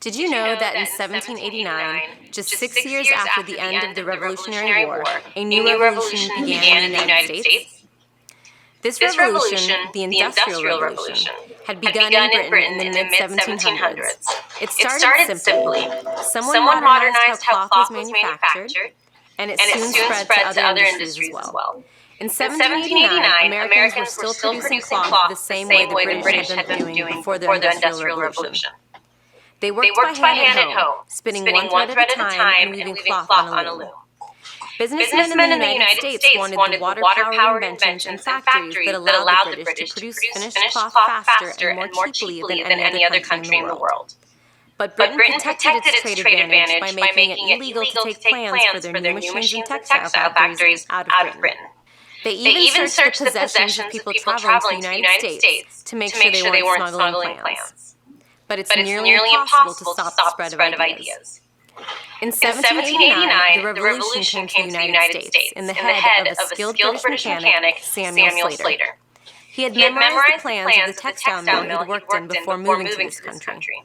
Did you know that in 1789, just 6 years after the end of the Revolutionary War, a new revolution began in the United States? This revolution, the Industrial Revolution, had begun in Britain in the mid-1700s. It started simply. Someone modernized how cloth was manufactured, and it soon spread to other industries as well. In 1789, Americans were still producing cloth the same way the British had been doing before the Industrial Revolution. They worked by hand at home, spinning one thread at a time and weaving cloth on a loom. Businessmen in the United States wanted the water-powered inventions and factories that allowed the British to produce finished cloth faster and more cheaply than any other country in the world. But Britain protected its trade advantage by making it illegal to take plans for their new machines and textile factories out of Britain. They even searched the possessions of people traveling to the United States to make sure they weren't smuggling plans. But it's nearly impossible to stop the spread of ideas. In 1789, the revolution came to the United States in the head of a skilled British mechanic, Samuel Slater. He had memorized the plans of the textile mill he'd worked in before moving to this country.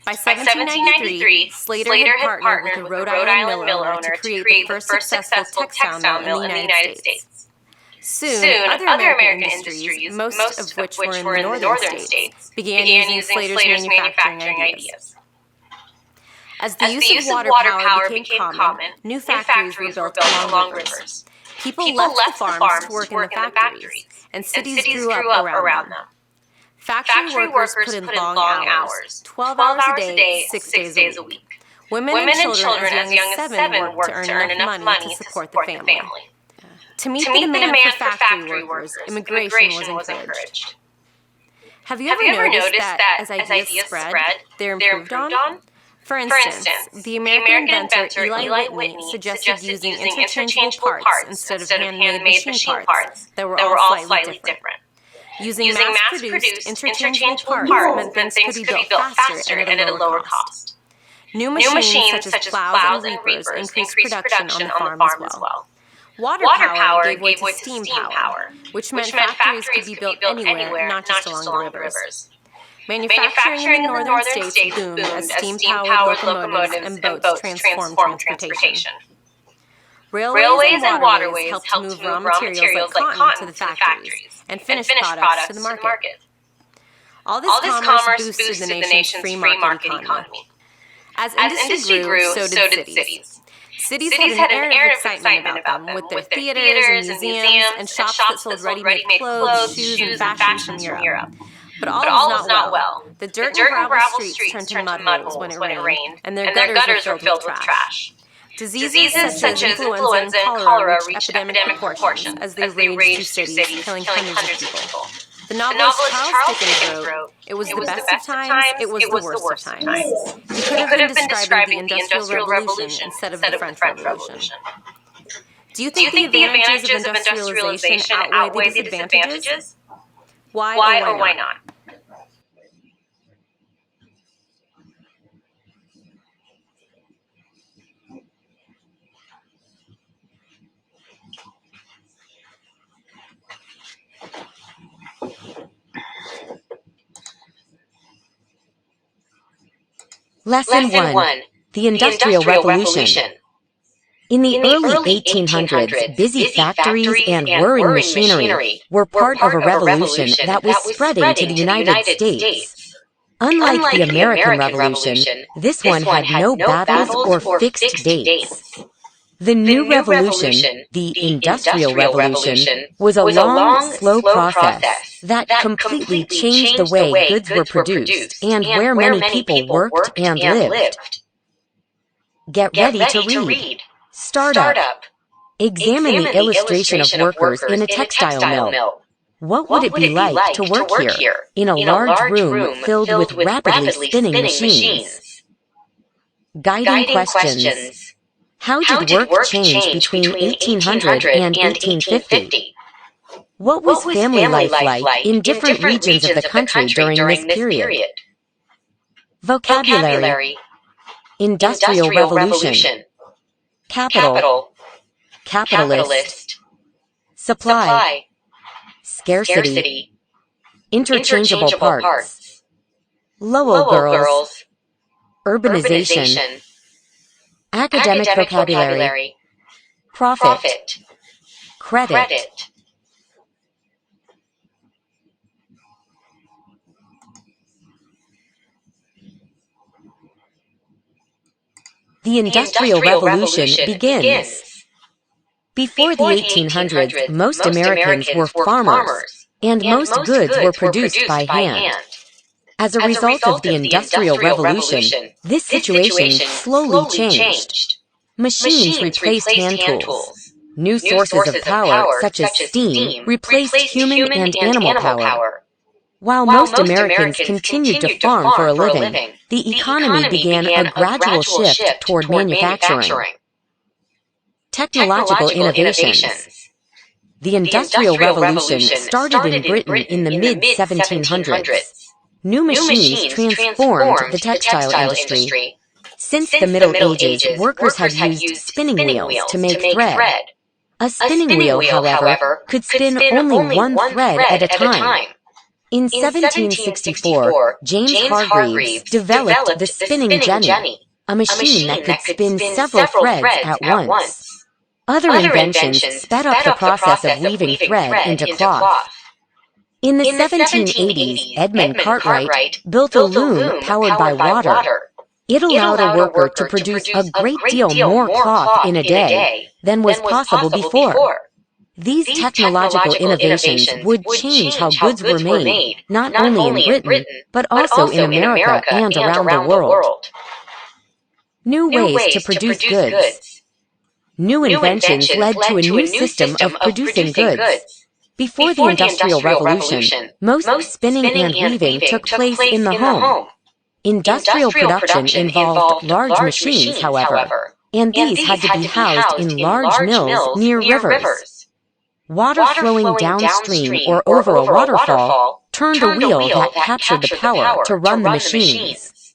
By 1793, Slater had partnered with a Rhode Island mill owner to create the first successful textile mill in the United States. Soon, other American industries, most of which were in the northern states, began using Slater's manufacturing ideas. As the use of water power became common, new factories were built along rivers. People left the farms to work in the factories, and cities grew up around them. Factory workers put in long hours, 12 hours a day, 6 days a week. Women and children as young as 7 worked to earn enough money to support the family. To meet the demand for factory workers, immigration was encouraged. Have you ever noticed that as ideas spread, they're improved on? For instance, the American inventor Eli Whitney suggested using interchangeable parts instead of handmade machine parts that were all slightly different. Using mass-produced interchangeable parts meant things could be built faster and at a lower cost. New machines such as plows and reapers increased production on the farm as well. Water power gave way to steam power, which meant factories could be built anywhere, not just along the rivers. Manufacturing in the northern states boomed as steam-powered locomotives and boats transformed transportation. Railways and waterways helped to move raw materials like cotton to the factories and finished products to the market. All this commerce boosted the nation's free market economy. As industry grew, so did cities. Cities had an air of excitement about them, with their theaters and museums and shops that sold ready-made clothes, shoes, and fashions from Europe. But all was not well. The dirt and gravel streets turned to mud holes when it rained, and their gutters were filled with trash. Diseases such as influenza and cholera reached epidemic proportions as they raged through cities, killing hundreds of people. The novelist Charles Dickens wrote, "It was the best of times, it was the worst of times." He could have been describing the Industrial Revolution instead of the French Revolution. Do you think the advantages of industrialization outweigh the disadvantages? Why or why not? Lesson 1. The Industrial Revolution. In the early 1800s, busy factories and whirring machinery were part of a revolution that was spreading to the United States. Unlike the American Revolution, this one had no battles or fixed dates. The new revolution, the Industrial Revolution, was a long, slow process that completely changed the way goods were produced and where many people worked and lived. Get ready to read. Startup. Examine the illustration of workers in a textile mill. What would it be like to work here, in a large room filled with rapidly spinning machines? Guiding questions. How did work change between 1800 and 1850? What was family life like in different regions of the country during this period? Vocabulary. Industrial Revolution. Capital. Capitalist. Supply. Scarcity. Interchangeable parts. Lowell girls. urbanization, academic vocabulary, profit, credit. The Industrial Revolution begins. Before the 1800s, most Americans were farmers, and most goods were produced by hand. As a result of the Industrial Revolution, this situation slowly changed. Machines replaced hand tools. New sources of power, such as steam, replaced human and animal power. While most Americans continued to farm for a living, the economy began a gradual shift toward manufacturing. Technological innovations. The Industrial Revolution started in Britain in the mid-1700s. New machines transformed the textile industry. Since the Middle Ages, workers had used spinning wheels to make thread. A spinning wheel, however, could spin only one thread at a time. In 1764, James Hargreaves developed the spinning jenny, a machine that could spin several threads at once. Other inventions sped up the process of weaving thread into cloth. In the 1780s, Edmund Cartwright built a loom powered by water. It allowed a worker to produce a great deal more cloth in a day than was possible before. These technological innovations would change how goods were made, not only in Britain, but also in America and around the world. New ways to produce goods. New inventions led to a new system of producing goods. Before the Industrial Revolution, most spinning and weaving took place in the home. Industrial production involved large machines, however, and these had to be housed in large mills near rivers. Water flowing downstream or over a waterfall turned a wheel that captured the power to run the machines.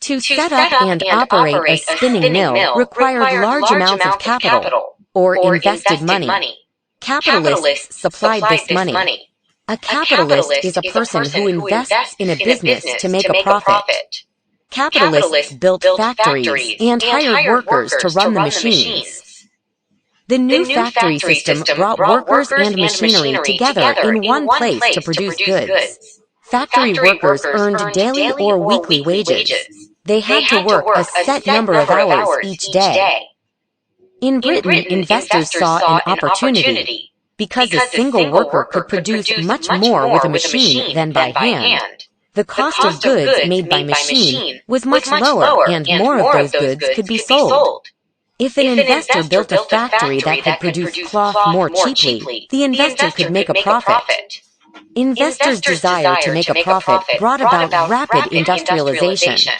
To set up and operate a spinning mill required large amounts of capital, or invested money. Capitalists supplied this money. A capitalist is a person who invests in a business to make a profit. Capitalists built factories and hired workers to run the machines. The new factory system brought workers and machinery together in one place to produce goods. Factory workers earned daily or weekly wages. They had to work a set number of hours each day. In Britain, investors saw an opportunity. Because a single worker could produce much more with a machine than by hand. The cost of goods made by machine was much lower, and more of those goods could be sold. If an investor built a factory that could produce cloth more cheaply, the investor could make a profit. Investors' desire to make a profit brought about rapid industrialization.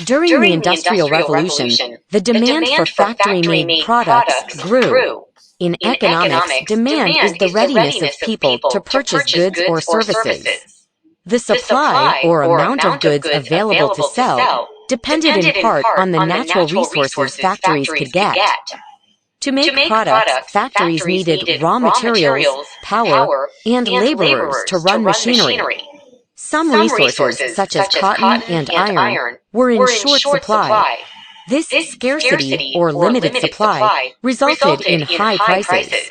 During the Industrial Revolution, the demand for factory-made products grew. In economics, demand is the readiness of people to purchase goods or services. The supply, or amount of goods available to sell, depended in part on the natural resources factories could get. To make products, factories needed raw materials, power, and laborers to run machinery. Some resources, such as cotton and iron, were in short supply. This scarcity, or limited supply, resulted in high prices.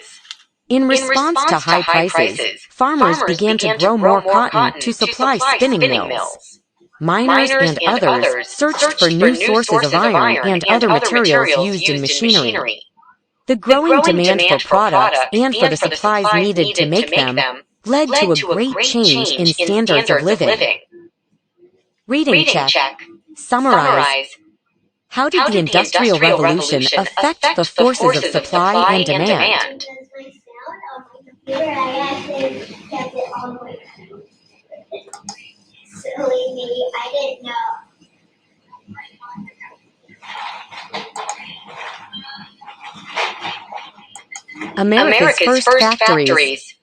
In response to high prices, farmers began to grow more cotton to supply spinning mills. Miners and others searched for new sources of iron and other materials used in machinery. The growing demand for products and for the supplies needed to make them led to a great change in standards of living. Reading check. Summarize. How did the Industrial Revolution affect the forces of supply and demand? Silly me, I didn't know. America's first factories.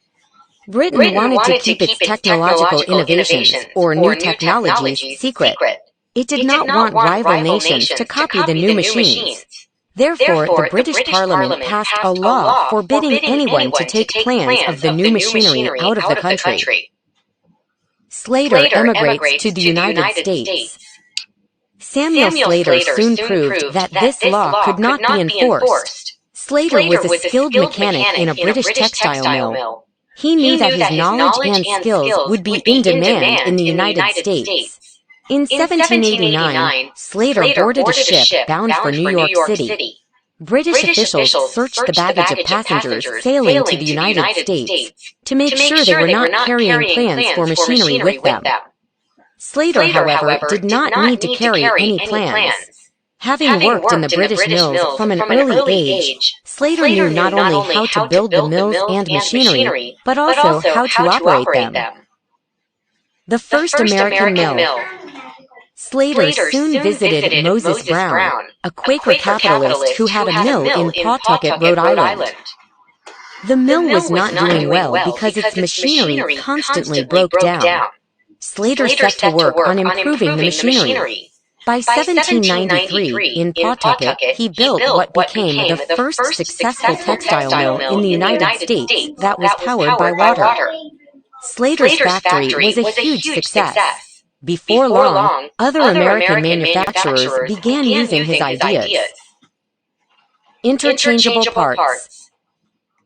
Britain wanted to keep its technological innovations, or new technologies, secret. It did not want rival nations to copy the new machines. Therefore, the British Parliament passed a law forbidding anyone to take plans of the new machinery out of the country. Slater emigrates to the United States. Samuel Slater soon proved that this law could not be enforced. Slater was a skilled mechanic in a British textile mill. He knew that his knowledge and skills would be in demand in the United States. In 1789, Slater boarded a ship bound for New York City. British officials searched the baggage of passengers sailing to the United States to make sure they were not carrying plans for machinery with them. Slater, however, did not need to carry any plans. Having worked in the British mills from an early age, Slater knew not only how to build the mills and machinery, but also how to operate them. The first American mill. Slater soon visited Moses Brown, a Quaker capitalist who had a mill in Pawtucket, Rhode Island. The mill was not doing well because its machinery constantly broke down. Slater set to work on improving the machinery. By 1793, in Pawtucket, he built what became the first successful textile mill in the United States that was powered by water. Slater's factory was a huge success. Before long, other American manufacturers began using his ideas. Interchangeable parts.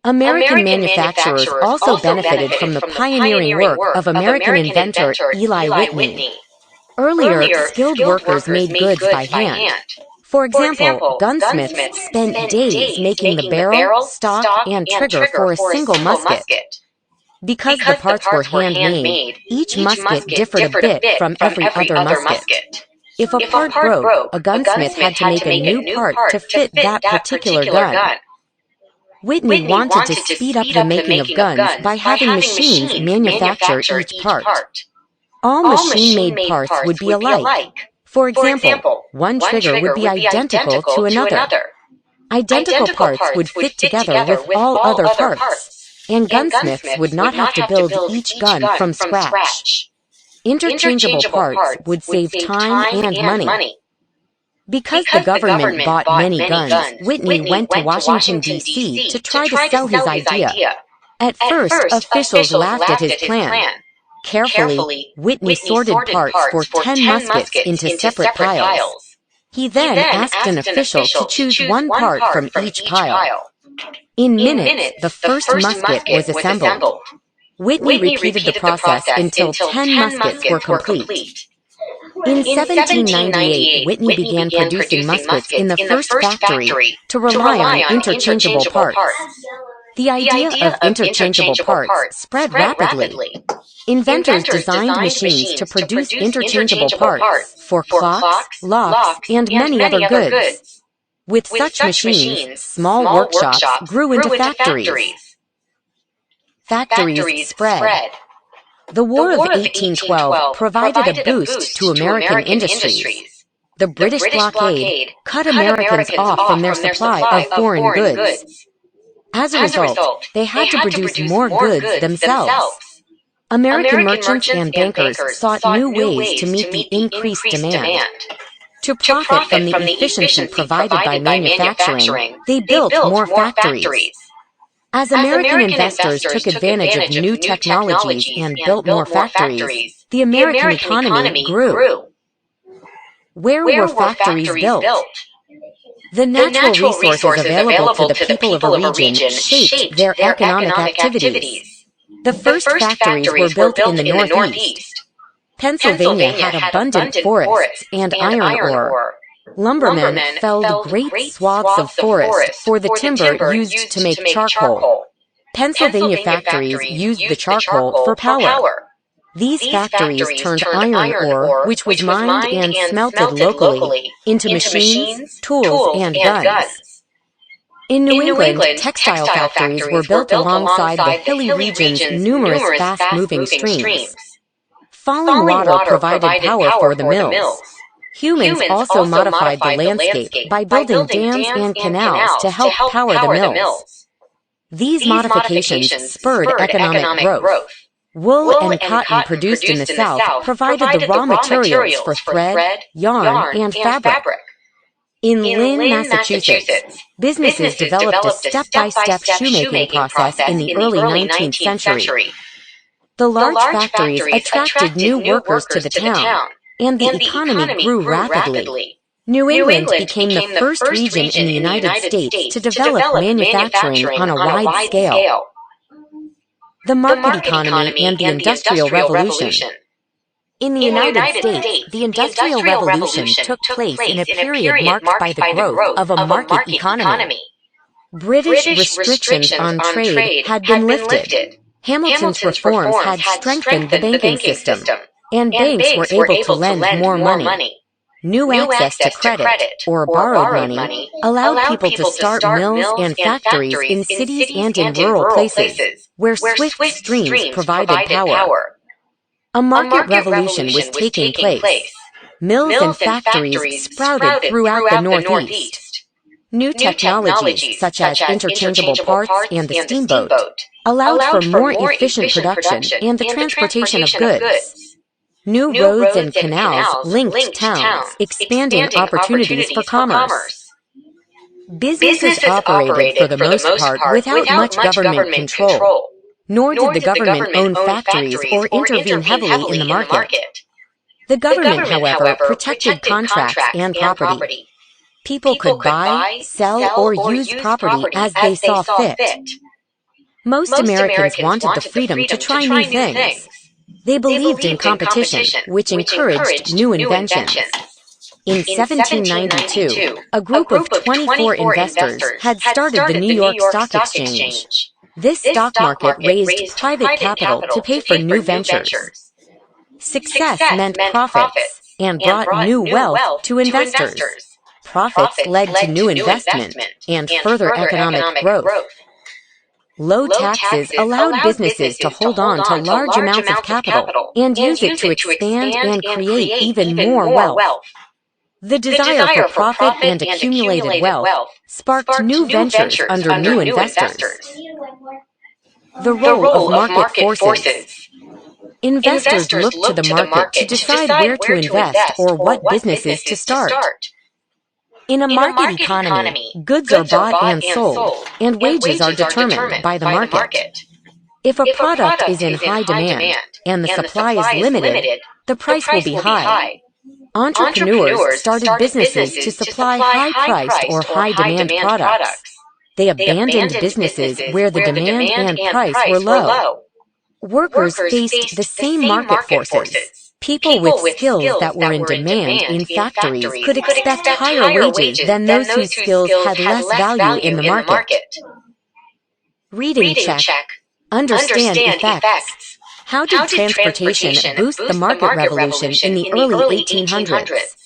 American manufacturers also benefited from the pioneering work of American inventor Eli Whitney. Earlier, skilled workers made goods by hand. For example, gunsmiths spent days making the barrel, stock, and trigger for a single musket. Because the parts were handmade, each musket differed a bit from every other musket. If a part broke, a gunsmith had to make a new part to fit that particular gun. Whitney wanted to speed up the making of guns by having machines manufacture each part. All machine-made parts would be alike. For example, one trigger would be identical to another. Identical parts would fit together with all other parts, and gunsmiths would not have to build each gun from scratch. Interchangeable parts would save time and money. Because the government bought many guns, Whitney went to Washington, D.C. to try to sell his idea. At first, officials laughed at his plan. Carefully, Whitney sorted parts for 10 muskets into separate piles. He then asked an official to choose one part from each pile. In minutes, the first musket was assembled. Whitney repeated the process until 10 muskets were complete. In 1798, Whitney began producing muskets in the first factory to rely on interchangeable parts. The idea of interchangeable parts spread rapidly. Inventors designed machines to produce interchangeable parts for clocks, locks, and many other goods. With such machines, small workshops grew into factories. Factories spread. The War of 1812 provided a boost to American industries. The British blockade cut Americans off from their supply of foreign goods. As a result, they had to produce more goods themselves. American merchants and bankers sought new ways to meet the increased demand. To profit from the efficiency provided by manufacturing, they built more factories. As American investors took advantage of new technologies and built more factories, the American economy grew. Where were factories built? The natural resources available to the people of a region shaped their economic activities. The first factories were built in the Northeast. Pennsylvania had abundant forests and iron ore. Lumbermen felled great swaths of forest for the timber used to make charcoal. Pennsylvania factories used the charcoal for power. These factories turned iron ore, which was mined and smelted locally, into machines, tools, and guns. In New England, textile factories were built alongside the hilly region's numerous fast-moving streams. Falling water provided power for the mills. Humans also modified the landscape by building dams and canals to help power the mills. These modifications spurred economic growth. Wool and cotton produced in the South provided the raw materials for thread, yarn, and fabric. In Lynn, Massachusetts, businesses developed a step-by-step shoemaking process in the early 19th century. The large factories attracted new workers to the town, and the economy grew rapidly. New England became the first region in the United States to develop manufacturing on a wide scale. The market economy and the Industrial Revolution. In the United States, the Industrial Revolution took place in a period marked by the growth of a market economy. British restrictions on trade had been lifted. Hamilton's reforms had strengthened the banking system, and banks were able to lend more money. New access to credit, or borrowed money, allowed people to start mills and factories in cities and in rural places, where swift streams provided power. A market revolution was taking place. Mills and factories sprouted throughout the Northeast. New technologies, such as interchangeable parts and the steamboat, allowed for more efficient production and the transportation of goods. New roads and canals linked towns, expanding opportunities for commerce. Businesses operated for the most part without much government control, nor did the government own factories or intervene heavily in the market. The government, however, protected contracts and property. People could buy, sell, or use property as they saw fit. Most Americans wanted the freedom to try new things. They believed in competition, which encouraged new inventions. In 1792, a group of 24 investors had started the New York Stock Exchange. This stock market raised private capital to pay for new ventures. Success meant profits and brought new wealth to investors. Profits led to new investment and further economic growth. Low taxes allowed businesses to hold on to large amounts of capital and use it to expand and create even more wealth. The desire for profit and accumulated wealth sparked new ventures under new investors. The role of market forces. Investors looked to the market to decide where to invest or what businesses to start. In a market economy, goods are bought and sold, and wages are determined by the market. If a product is in high demand and the supply is limited, the price will be high. Entrepreneurs started businesses to supply high-priced or high-demand products. They abandoned businesses where the demand and price were low. Workers faced the same market forces. People with skills that were in demand in factories could expect higher wages than those whose skills had less value in the market. Reading check. Understand effects. How did transportation boost the market revolution in the early 1800s?